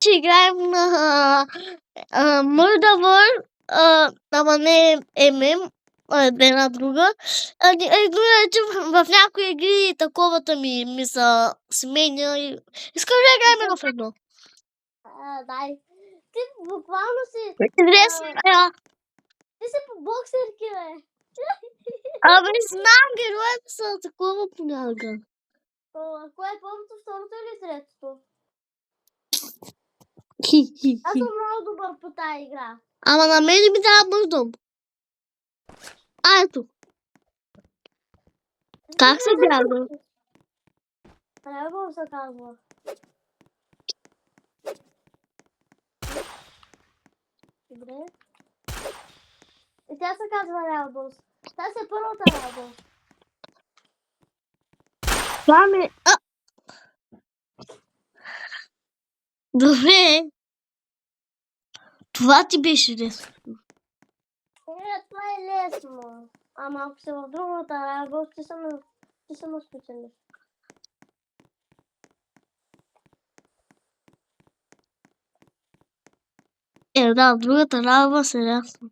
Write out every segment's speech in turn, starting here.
че играем на Murder, ама не ММ, една друга. В някои игри таковата ми са сменя. Искаш да играем в едно? Дай. Ти буквално си... Ти си по боксерки, бе. Абе, знам, героите са такова понякога. Кое е първото, второто или третото? Хи. Аз съм много добър по тази игра. Ама на мен ми трябва бърдом. Ето. Как се бяга? Трябва се казва. Добре. И тя се казва Релбус. Тя се първата Релбус. Това ми... Добре. Това ти беше лесно. Това е лесно. Ама ако си в другата Релбус, ти се ме спечелиш. Да, другата лава се ясно.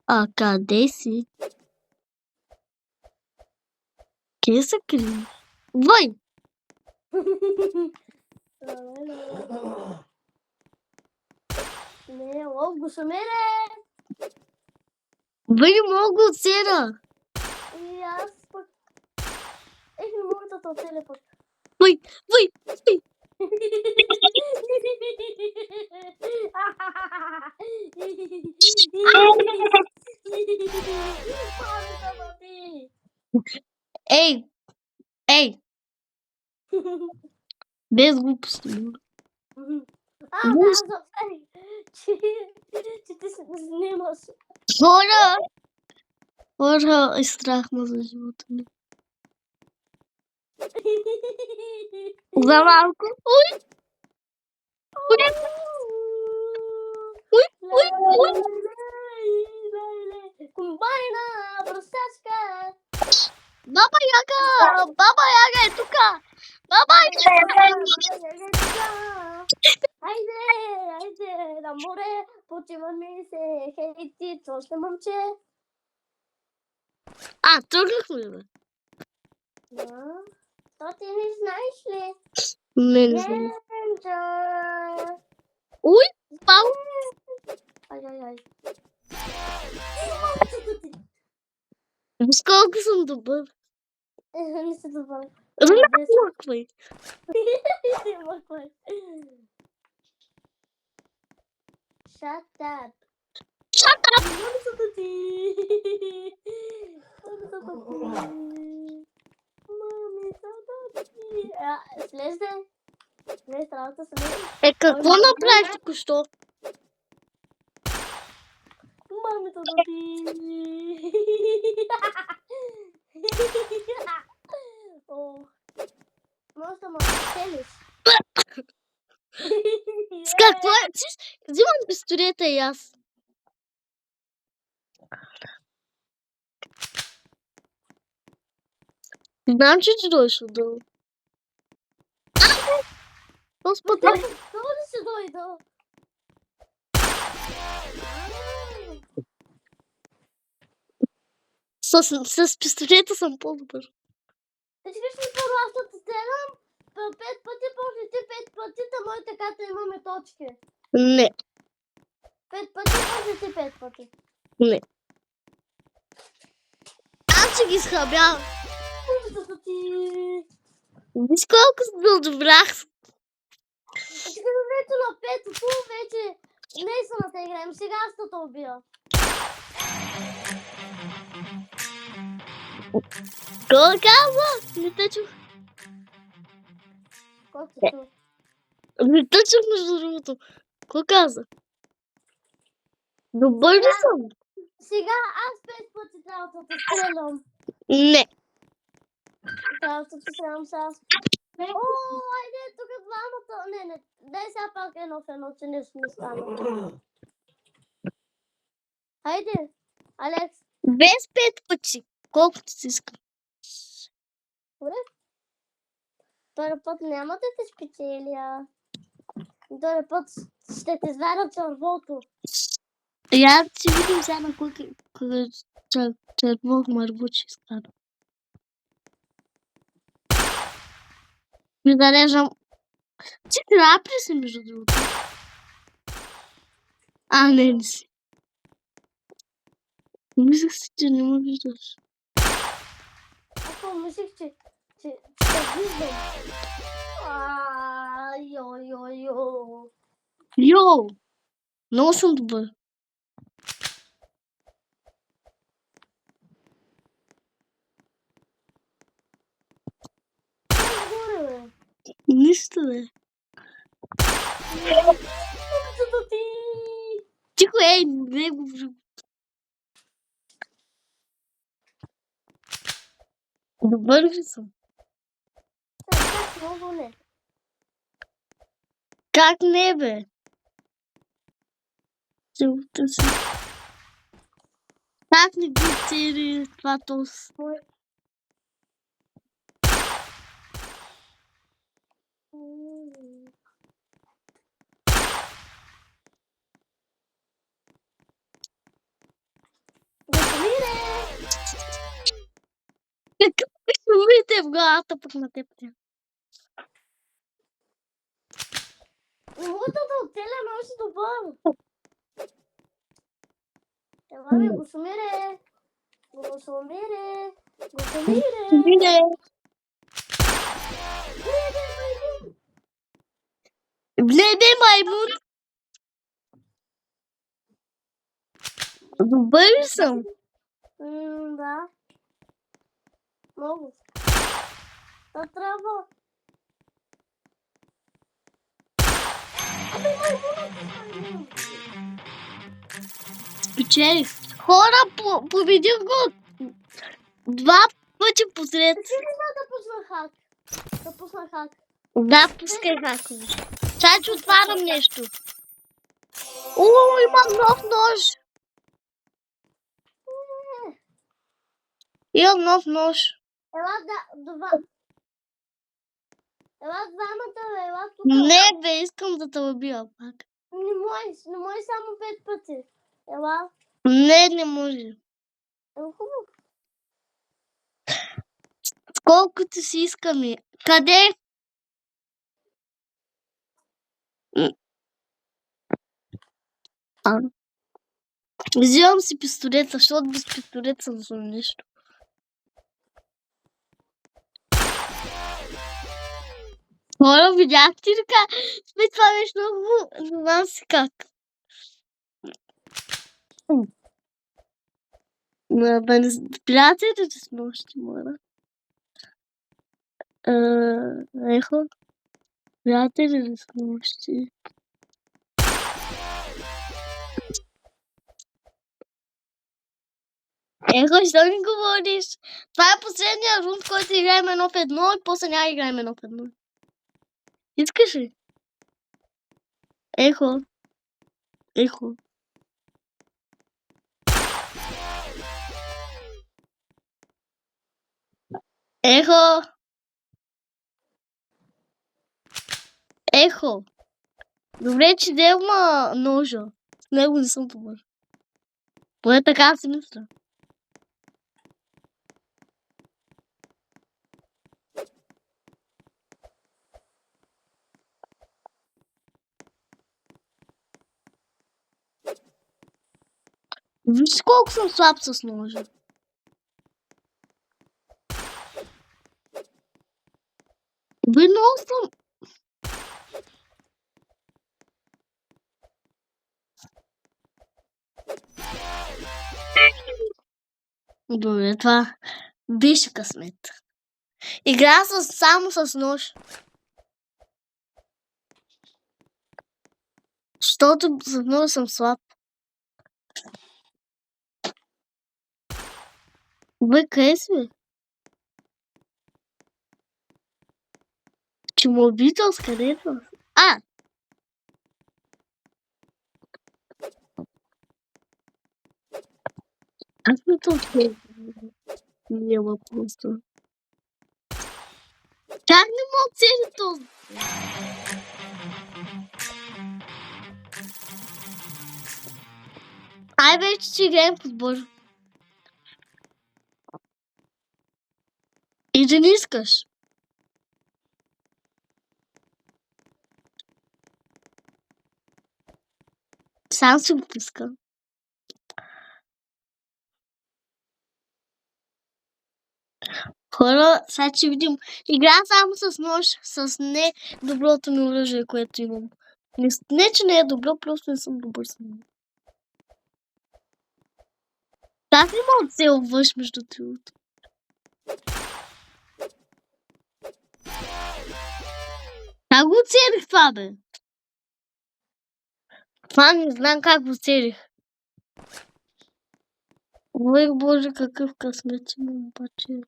А къде си? Къде се крие? Въй! Не, лого са мене! Въй не мога от сера! И аз пък... не мога да те оцеля пък. Въй! Ей! Без глупости. Че ти се снимаш. Хора, страх ме за живота ми. За малко. Уй! Комбайна, бръсачка. Баба Яга е тука! Баба Яга е тука! Айде, на море, почиваме се, хей ти, чоща момче. Тръгнахме, бе. Да. То ти не знаеш ли? Не знам. Уй, пау! Ай. Виж колко съм добър. Не си добър. Мъквай. Shut up. Слезде. Слез, работа се не. Какво направиш току-що? Мамито да ти. Може да ме оцелиш. С какво е? Взимам пистолета и аз. Знам, че ти дойдеш отдолу. Господи. Какво да си дойда? С пистолета съм по-добър. Искаш ли първо аз да те стрелям? 5 пъти, после ти 5 пъти, да може така да имаме точки. Не. 5 пъти, после ти 5 пъти. Не. Аз ще ги схабявам. Виж колко се добрах. Сега вече на 5, вече не са на те играем. Сега аз да те убия. Кой казва? Не те чух. Кой те чу? Не те чух между другото. Кой каза? Добър ли съм? Сега аз 5 пъти трябва да те стрелям. Не. Трябва да те стрелям сега. Айде, тук двамата. Не. Дай сега пак едно в едно, че нещо не стана. Хайде, Алекс. Без 5 пъти. Колкото си искам. Добре. Първи път няма да те спечеля. Този път ще ти извадя червото. Я ще видим сега на кой черво марбуч изкара. Ми зареждам. Ти трапли си, между другото. Не си. Мислех си, че не ме виждаш. Аз помислих, че те виждам. Йо. Йоу! Много съм добър. Горе, бе. Нищо, бе. Момчето ти. Тихо, не говори. Добър ли съм? Так, много не. Как не, бе? Целта си. Как не ги цели това толкова? Какъв шумите в главата пък на теб? Моето да оцеля много си добър. Ела бе, Гошумире. Виде. Бледе маймун. Добър ли съм? Да. Много. Да трябва. Спечелих. Хора, победих го 2 пъти подред. Ти не знам да пусна хак. Да, пускай хакове. Сега че отварям нещо. Имам нов нож. Имам нов нож. Ела двамата, бе, ела тук. Не, бе, искам да те убия пак. Не можеш само 5 пъти. Ела. Не може. Хубаво. Колкото си искаме. Къде? Взимам си пистолет, защото без пистолет съм за нещо. Хора, видяхте ли как? Това беше много... Не знам си как. Да не приятелите с нощи, моля. Ехо. Приятелите с нощи. Ехо, що ми говориш? Това е последния рунд, който играем 1-1 и после няма играем 1-1. Искаш ли? Ехо. Ехо. Ехо. Ехо. Добре, че няма ножа. С него не съм добър. Поне така си мисля. Виж колко съм слаб с ножа. Бе, много съм. Добре, това беше късмет. Игра само с нож. Защото с нож съм слаб. Бе, къде си, бе? Че му обител с където? Аз не толкова. Няма просто. Как не мога цели този? Дай вече си играем футбол. И да не искаш. Сам си го пуска. Хора, сега ще видим. Игра само с нож, с не доброто ми оръжие, което имам. Не, че не е добро, просто не съм добър с него. Как ли мога да се обвъж между другото? Как го целих това, бе? Това не знам как го целих. Ой, боже, какъв късмет имам, обаче.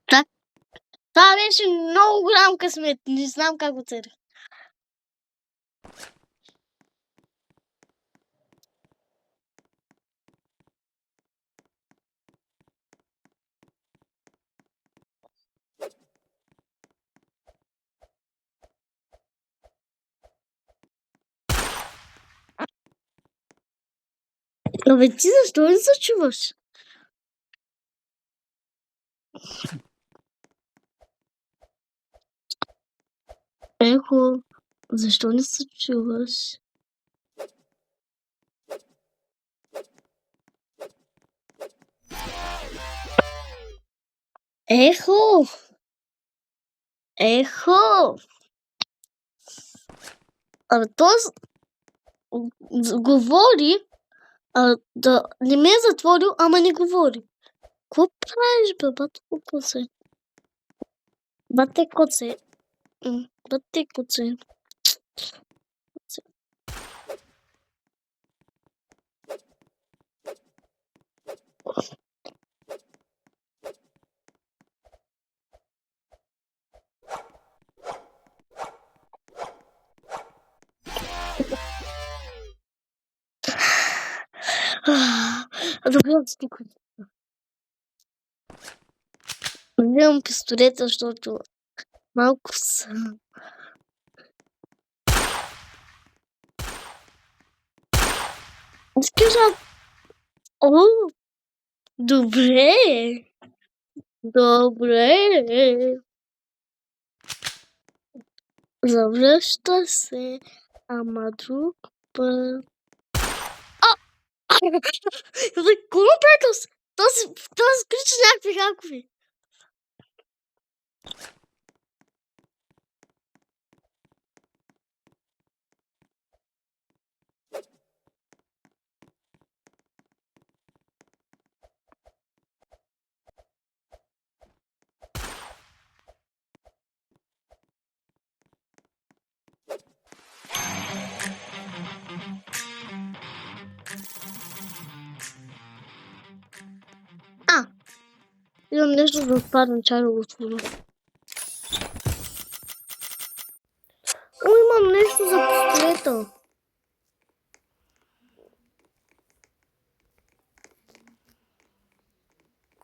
Так. Това беше много голям късмет. Не знам как го целих. Абе, ти защо не се чуваш? Ехо, защо не се чуваш? Ехо! Ехо! Абе, той говори, да не ме е затворил, ама не говори. Какво правиш, бе, бате коце? Бате коце. Бате коце. Добре, стукай. Вземам пистолета, защото малко съм. Скажа. О, добре. Добре. Завръща се, ама друг път. Какво направи този? Този крича някакви хакови. Имам нещо да отпадна, чай да го отворя. О, имам нещо за пистолета.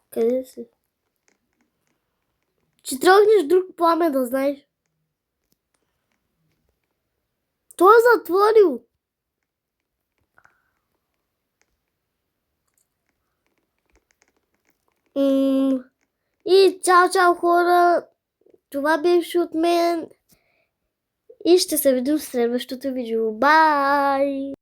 Къде си? Че тръгнеш друг пламен, да знаеш. Той е затворил. И чао хора. Това беше от мен. И ще се видим в следващото видео. Бай!